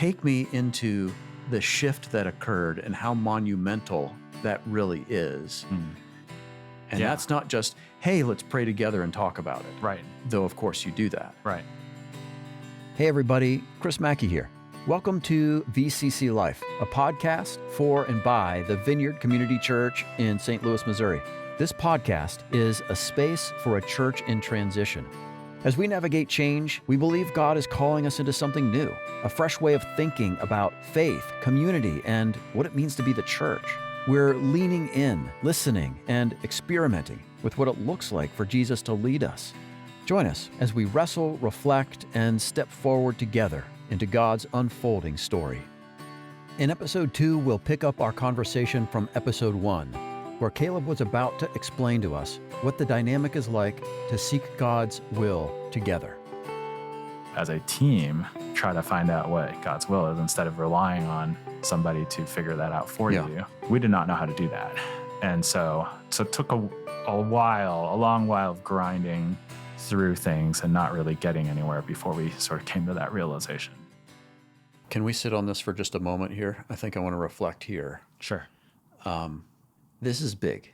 take me into the shift that occurred and how monumental that really is. And that's not just, hey, let's pray together and talk about it. Right. Though, of course, you do that. Right. Hey, everybody. Chris Macky here. Welcome to VCCLife, a podcast for and by the Vineyard Community Church in St. Louis, Missouri. This podcast is a space for a church in transition. As we navigate change, we believe God is calling us into something new, a fresh way of thinking about faith, community, and what it means to be the church. We're leaning in, listening, and experimenting with what it looks like for Jesus to lead us. Join us as we wrestle, reflect, and step forward together into God's unfolding story. In episode 2, we'll pick up our conversation from episode 1, where Caleb was about to explain to us what the dynamic is like to seek God's will together. As a team, try to find out what God's will is instead of relying on somebody to figure that out for you. We did not know how to do that. And so it took a long while of grinding through things and not really getting anywhere before we sort of came to that realization. Can we sit on this for just a moment here? I think I want to reflect here. Sure. This is big,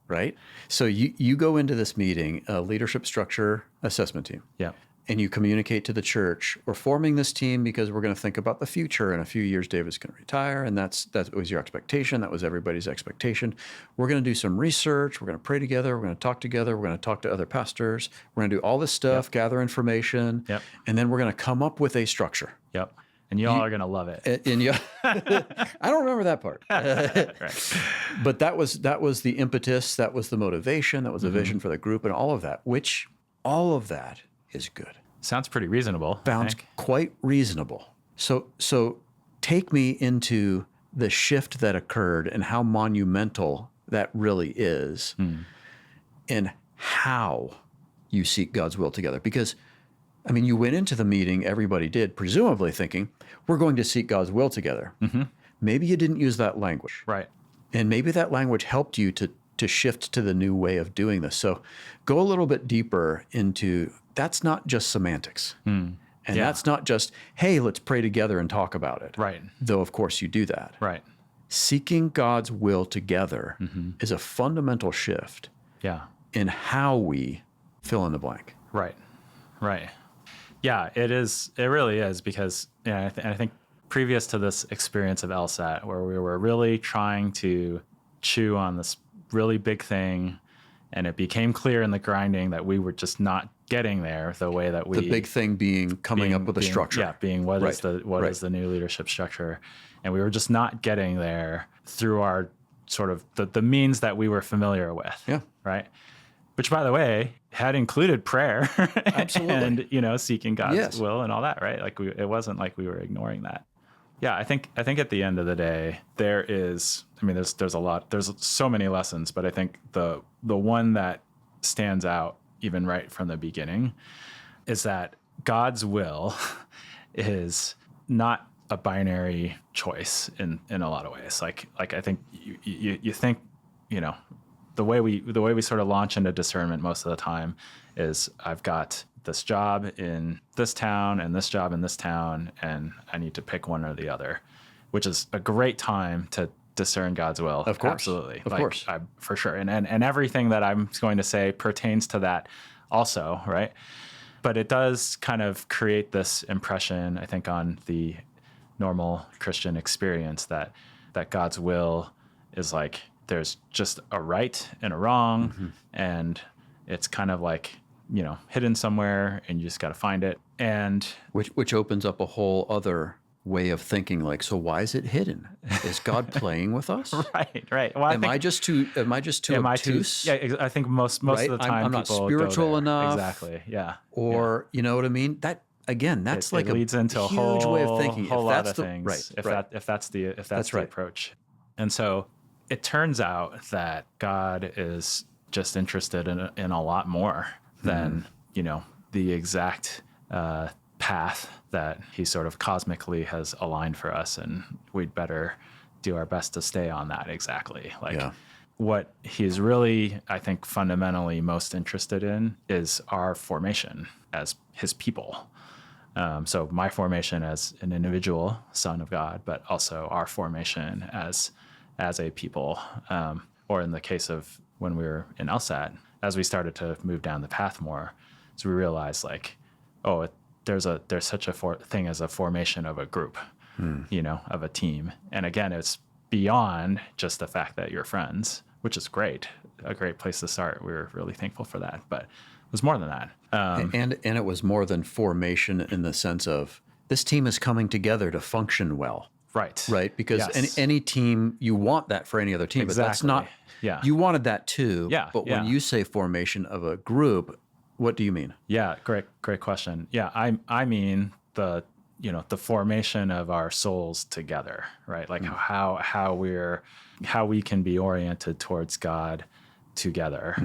right? So you go into this meeting, a leadership structure assessment team. Yeah. And you communicate to the church, we're forming this team because we're going to think about the future. In a few years, David's going to retire, and that was your expectation. That was everybody's expectation. We're going to do some research. We're going to pray together. We're going to talk together. We're going to talk to other pastors. We're going to do all this stuff, gather information, and then we're going to come up with a structure. Yep. And you all are going to love it. I don't remember that part. Right. But that was the impetus. That was the motivation. That was the vision for the group and all of that, which all of that is good. Sounds pretty reasonable. Sounds quite reasonable. So take me into the shift that occurred and how monumental that really is and how you seek God's will together. Because, I mean, you went into the meeting, everybody did, presumably thinking, we're going to seek God's will together. Mm-hmm. Maybe you didn't use that language. Right. And maybe that language helped you to shift to the new way of doing this. So go a little bit deeper into, that's not just semantics. And that's not just, hey, let's pray together and talk about it. Right. Though, of course, you do that. Right. Seeking God's will together is a fundamental shift in how we fill in the blank. Right. Right. Yeah, it is. It really is, because I think previous to this experience of LSAT, where we were really trying to chew on this really big thing, and it became clear in the grinding that we were just not getting there the way that we... The big thing being coming up with a structure. Yeah, being what is the new leadership structure. And we were just not getting there through our sort of the means that we were familiar with. Yeah. Right? Which, by the way, had included prayer. Absolutely. And, seeking God's will and all that, right? Like it wasn't like we were ignoring that. Yeah, I think at the end of the day, there's so many lessons, but I think the one that stands out even right from the beginning is that God's will is not a binary choice in a lot of ways. Like I think you think, the way we sort of launch into discernment most of the time is, I've got this job in this town and this job in this town, and I need to pick one or the other, which is a great time to discern God's will. Of course. Absolutely. Of course. For sure. And everything that I'm going to say pertains to that also, right? But it does kind of create this impression, I think, on the normal Christian experience that God's will is like, there's just a right and a wrong, and it's kind of like, hidden somewhere, and you just got to find it. And which opens up a whole other way of thinking. Like, so why is it hidden? Is God playing with us? Right. Well, am I just too obtuse? I think most of the time I'm not people spiritual go there. enough. Exactly. Yeah. Or you know what I mean? That again, that's it leads into a huge whole way of thinking. Whole lot of things. If that's the approach. And so it turns out that God is just interested in a lot more than the exact path that he sort of cosmically has aligned for us, and we'd better do our best to stay on that exactly. What he's really, I think, fundamentally most interested in is our formation as his people. So my formation as an individual son of God, but also our formation as a people, or in the case of when we were in LSAT, as we started to move down the path more, so we realized like, there's such a thing as a formation of a group, of a team. And again, it's beyond just the fact that you're friends, which is great, a great place to start. We were really thankful for that, but it was more than that. And it was more than formation in the sense of this team is coming together to function well. Right. Because Yes. any team, you want that for any other team, but that's not, you wanted that too. Yeah. But when you say formation of a group, what do you mean? Yeah. Great question. Yeah. I mean the formation of our souls together, right? Like how we can be oriented towards God together.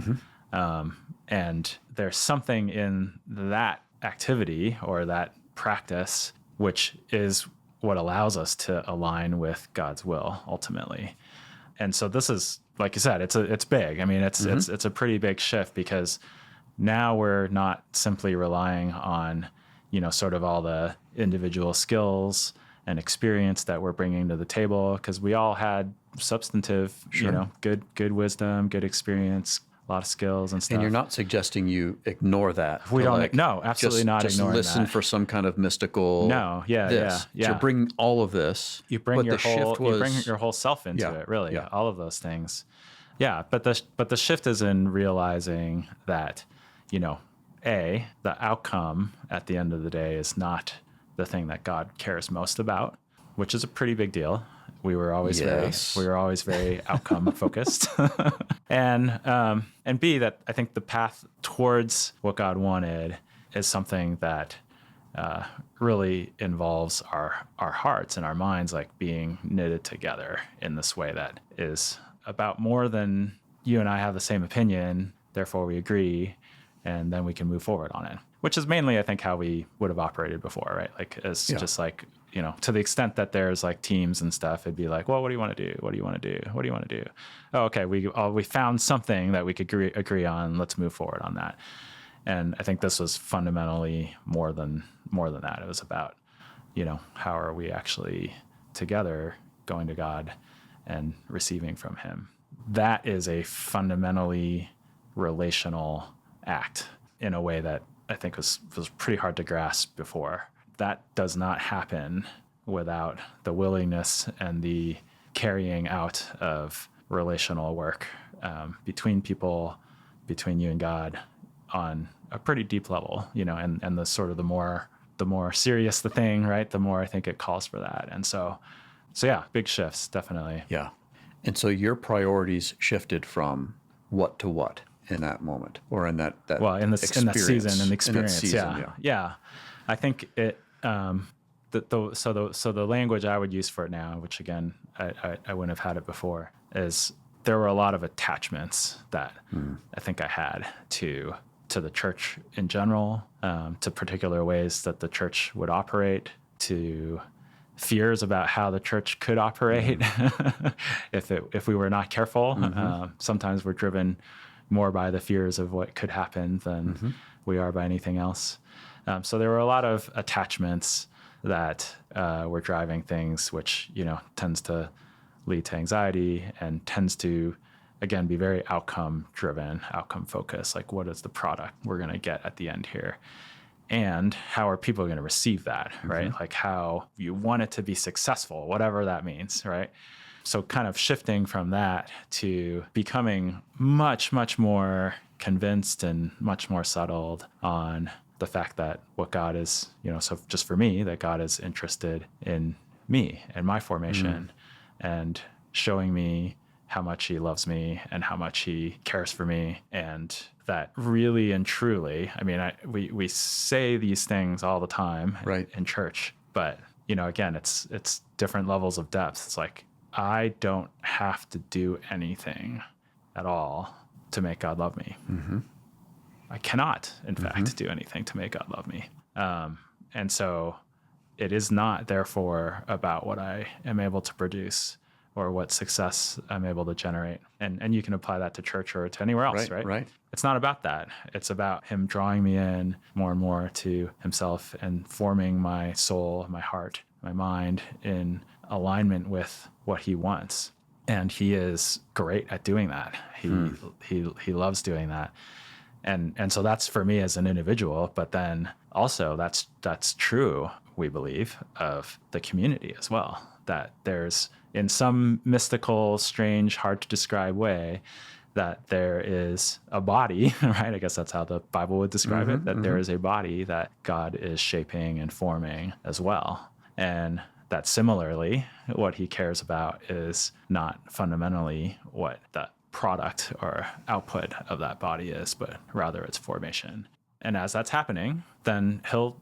And there's something in that activity or that practice, which is what allows us to align with God's will ultimately. And so this is, like you said, it's big. I mean, it's a pretty big shift, because now we're not simply relying on, sort of all the individual skills and experience that we're bringing to the table, because we all had substantive, good wisdom, good experience, a lot of skills and stuff. And you're not suggesting you ignore that. We don't. No, absolutely not. Just ignoring listen that. for some kind of mystical. No, yeah. So bring all of this. You bring your whole self into it. Really, Yeah. all of those things. Yeah, but the shift is in realizing that, the outcome at the end of the day is not the thing that God cares most about, which is a pretty big deal. We were always very outcome focused. And B, that I think the path towards what God wanted is something that really involves our hearts and our minds, like being knitted together in this way that is about more than you and I have the same opinion, therefore we agree, and then we can move forward on it, which is mainly, I think, how we would have operated before, right? Like, just like, to the extent that there's like teams and stuff, it'd be like, well, what do you want to do? What do you want to do? What do you want to do? Oh, okay. We found something that we could agree on. Let's move forward on that. And I think this was fundamentally more than that. It was about, how are we actually together going to God and receiving from him? That is a fundamentally relational act in a way that I think was pretty hard to grasp before. That does not happen without the willingness and the carrying out of relational work between people, between you and God, on a pretty deep level, and the sort of the more serious the thing, right, the more I think it calls for that. And so yeah, big shifts, definitely. Yeah. And so your priorities shifted from what to what in that moment, or in that in that season and experience. Yeah. I think it, so the language I would use for it now, which again, I wouldn't have had it before, is there were a lot of attachments that I think I had to the church in general, to particular ways that the church would operate, to fears about how the church could operate if we were not careful. Sometimes we're driven more by the fears of what could happen than we are by anything else. So there were a lot of attachments that were driving things, which, tends to lead to anxiety and tends to, again, be very outcome driven, outcome focused. Like, what is the product we're going to get at the end here? And how are people going to receive that, right? Like, how you want it to be successful, whatever that means, right? So kind of shifting from that to becoming much, much more convinced and much more settled on the fact that what God is, so just for me, that God is interested in me and my formation and showing me how much he loves me and how much he cares for me. And that really and truly, I mean, we say these things all the time in church, but, again, it's different levels of depth. It's like, I don't have to do anything at all to make God love me. I cannot, in fact, do anything to make God love me. And so it is not, therefore, about what I am able to produce or what success I'm able to generate. And you can apply that to church or to anywhere else, right? Right. It's not about that. It's about him drawing me in more and more to himself and forming my soul, my heart, my mind in alignment with what he wants. And he is great at doing that. He loves doing that. And so that's for me as an individual, but then also that's true, we believe, of the community as well, that there's in some mystical, strange, hard to describe way that there is a body, right? I guess that's how the Bible would describe it, that there is a body that God is shaping and forming as well. And that similarly, what he cares about is not fundamentally what the product or output of that body is, but rather its formation. And as that's happening, then he'll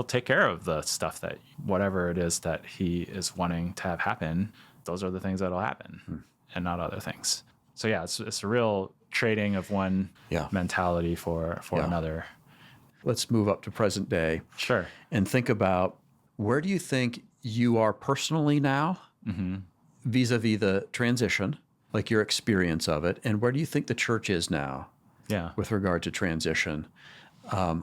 take care of the stuff that whatever it is that he is wanting to have happen, those are the things that'll happen and not other things. So yeah, it's a real trading of one mentality for another. Let's move up to present day. Sure. And think about, where do you think you are personally now vis-a-vis the transition, like your experience of it, and where do you think the church is now with regard to transition?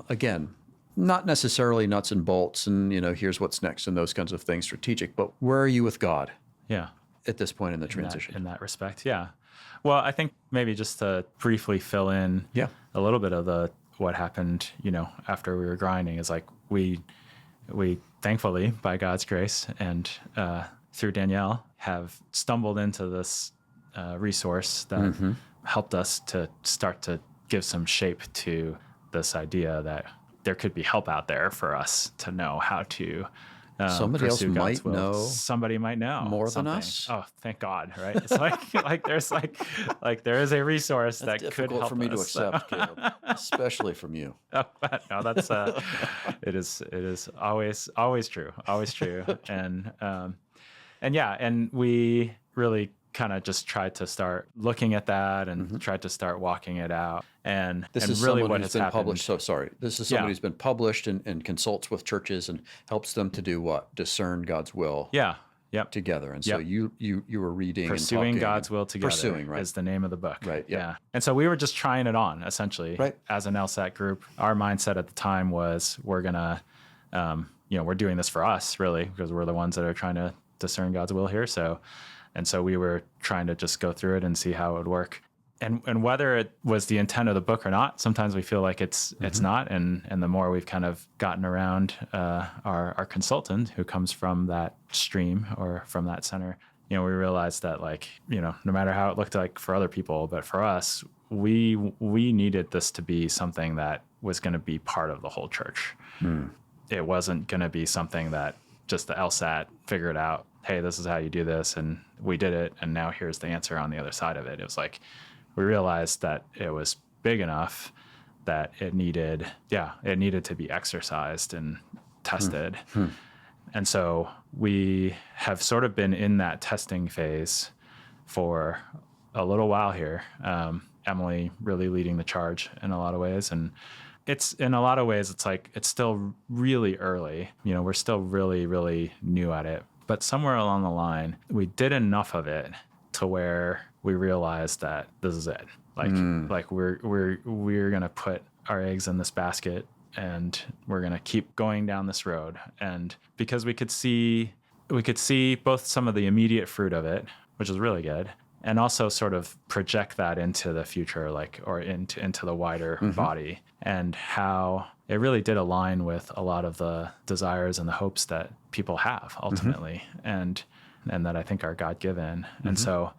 Again, not necessarily nuts and bolts and, here's what's next and those kinds of things, strategic, but where are you with God at this point in the transition? In that respect, Well, I think maybe just to briefly fill in a little bit of what happened, after we were grinding is like we thankfully, by God's grace and through Danielle, have stumbled into this resource that helped us to start to give some shape to this idea that there could be help out there for us to know how to somebody else might know. Somebody might know more something. than us. Oh, thank God! Right? It's like there's there is a resource that could help for me us. To accept, Caleb, especially from you. Oh, no, that's it is always true, and we really kind of just tried to start looking at that and tried to start walking it out. And this is really someone what who's has been happened. Published. So sorry. This is somebody who's been published and consults with churches and helps them to do what? Discern God's will. Together. And so you were reading Pursuing and talking. God's Will Together. Pursuing, right. Is the name of the book. Right. Yeah. And so we were just trying it on essentially as an LSAT group. Our mindset at the time was we're gonna, we're doing this for us really, because we're the ones that are trying to discern God's will here. So we were trying to just go through it and see how it would work. And whether it was the intent of the book or not, sometimes we feel like it's not. And the more we've kind of gotten around our consultant who comes from that stream or from that center, we realized that no matter how it looked like for other people, but for us, we needed this to be something that was going to be part of the whole church. It wasn't going to be something that just the LSAT figured out, hey, this is how you do this, and we did it, and now here's the answer on the other side of it. It was like we realized that it was big enough that it needed to be exercised and tested. And so we have sort of been in that testing phase for a little while here. Emily really leading the charge in a lot of ways, and it's in a lot of ways it's still really early. We're still really, really new at it. But somewhere along the line, we did enough of it to where we realized that this is it. We're gonna put our eggs in this basket, and we're gonna keep going down this road. And because we could see both some of the immediate fruit of it, which is really good, and also sort of project that into the future, or into the wider body, and how it really did align with a lot of the desires and the hopes that people have ultimately, and that I think are God-given. And so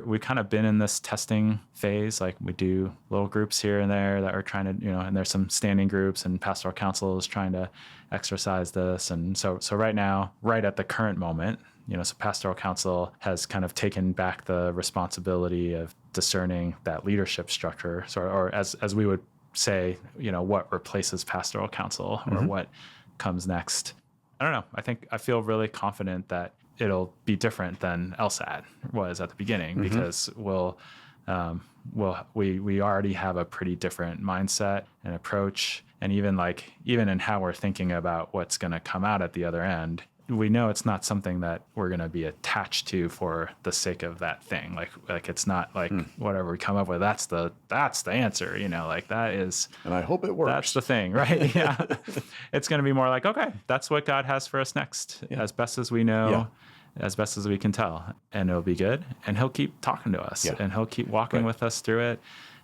we've kind of been in this testing phase. Like we do little groups here and there that are trying to, and there's some standing groups, and pastoral council is trying to exercise this. And so right now, right at the current moment, so pastoral council has kind of taken back the responsibility of discerning that leadership structure, or as we would say, what replaces pastoral council or what comes next. I don't know. I feel really confident that it'll be different than LSAT was at the beginning, because we already have a pretty different mindset and approach, and even in how we're thinking about what's going to come out at the other end, we know it's not something that we're going to be attached to for the sake of that thing. Like it's not like whatever we come up with, that's the answer, like that is, and I hope it works. That's the thing, right? Yeah. It's going to be more like, okay, that's what God has for us next, as best as we know, as best as we can tell, and it'll be good. And he'll keep talking to us and he'll keep walking with us through it.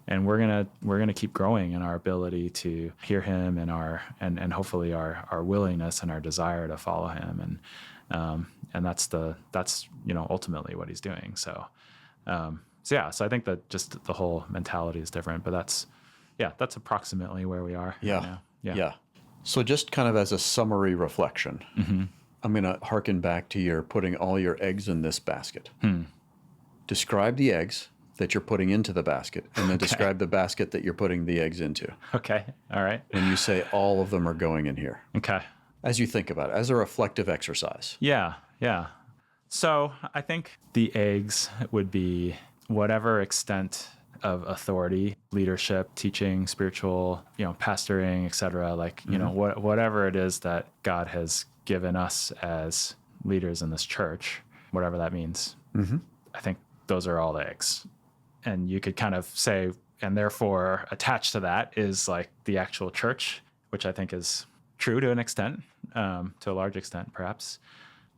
And we're going to keep growing in our ability to hear him and hopefully our willingness and our desire to follow him. And that's ultimately what he's doing. So I think that just the whole mentality is different, but that's approximately where we are. Yeah. Yeah. So just kind of as a summary reflection, I'm going to hearken back to your putting all your eggs in this basket. Describe the eggs that you're putting into the basket, and then describe the basket that you're putting the eggs into. Okay. All right. And you say all of them are going in here. Okay. As you think about it, as a reflective exercise. Yeah. Yeah. So I think the eggs would be whatever extent of authority, leadership, teaching, spiritual, pastoring, et cetera, whatever it is that God has given us as leaders in this church, whatever that means. I think those are all the eggs. And you could kind of say, and therefore attached to that is like the actual church, which I think is true to an extent, to a large extent, perhaps,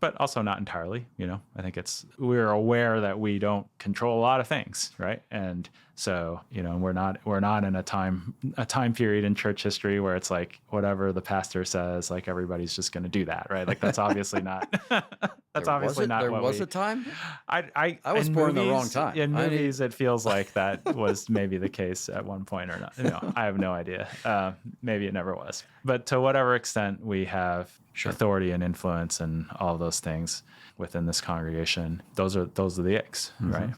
but also not entirely. I think we're aware that we don't control a lot of things, right? And so, we're not in a time period in church history where it's like whatever the pastor says, like everybody's just going to do that, right? Like that's obviously not. That's obviously not. There was a time. I was born in the wrong time. In movies, it feels like that was maybe the case at one point or not. I have no idea. Maybe it never was. But to whatever extent we have authority and influence and all of those things within this congregation, those are the eggs, right?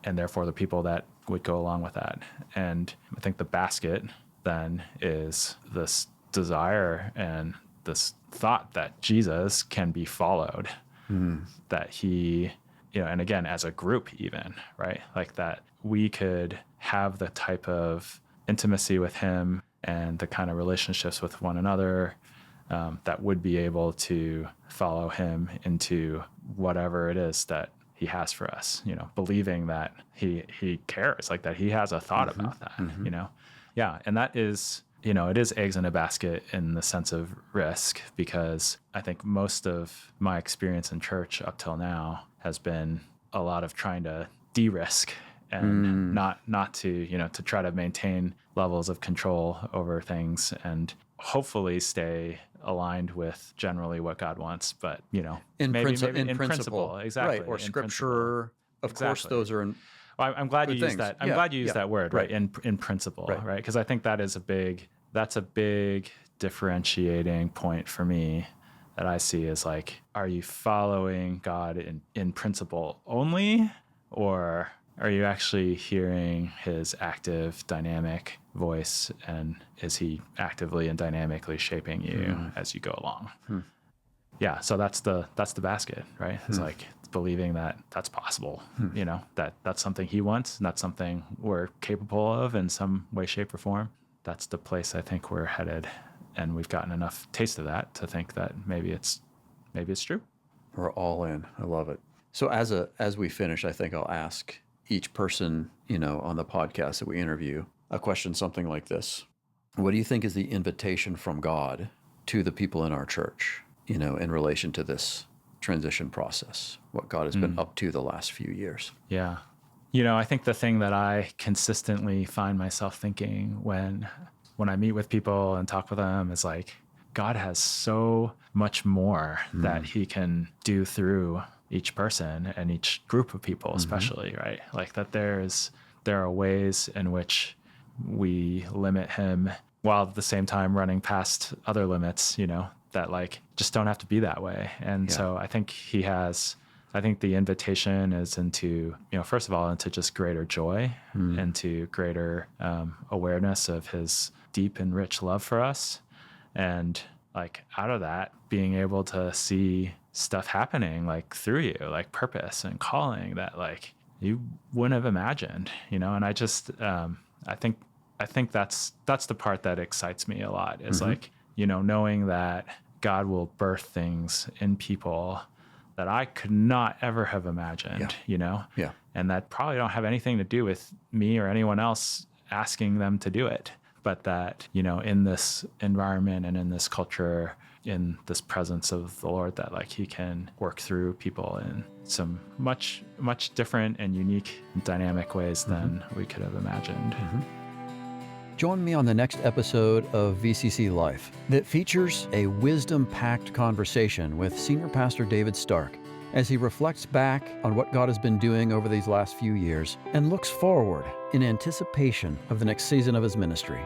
And therefore the people that would go along with that. And I think the basket then is this desire and this thought that Jesus can be followed, that he, and again, as a group even, right? Like that we could have the type of intimacy with him and the kind of relationships with one another that would be able to follow him into whatever it is that he has for us, believing that he cares, like that he has a thought about that, Yeah. And that is, it is eggs in a basket in the sense of risk, because I think most of my experience in church up till now has been a lot of trying to de-risk and not to, to try to maintain levels of control over things and hopefully stay aligned with generally what God wants, but in maybe principle, exactly, right? Or scripture, of course, those are. I'm glad you used that. I'm glad you used that word, right? In principle, right? Because I think that is a big differentiating point for me that I see is like, are you following God in principle only, or are you actually hearing his active, dynamic voice, and is he actively and dynamically shaping you as you go along? Yeah, so that's the basket, right? It's like believing that that's possible, that's something he wants, and that's something we're capable of in some way, shape, or form. That's the place I think we're headed, and we've gotten enough taste of that to think that maybe it's true. We're all in. I love it. So as we finish, I think I'll ask each person, on the podcast that we interview, a question something like this. What do you think is the invitation from God to the people in our church, in relation to this transition process, what God has been up to the last few years? Yeah. I think the thing that I consistently find myself thinking when I meet with people and talk with them is like, God has so much more that he can do through each person and each group of people, especially, right? Like that there are ways in which we limit him while at the same time running past other limits, that like just don't have to be that way. And so I think the invitation is into, first of all, into just greater joy, into greater awareness of his deep and rich love for us. And like out of that, being able to see stuff happening like through you, like purpose and calling that like you wouldn't have imagined, and I just, I think that's the part that excites me a lot is like, knowing that God will birth things in people that I could not ever have imagined, Yeah. and that probably don't have anything to do with me or anyone else asking them to do it. But that, in this environment and in this culture, in this presence of the Lord, that like he can work through people in some much, much different and unique dynamic ways than we could have imagined. Join me on the next episode of VCC Life that features a wisdom-packed conversation with Senior Pastor David Stark as he reflects back on what God has been doing over these last few years and looks forward in anticipation of the next season of his ministry.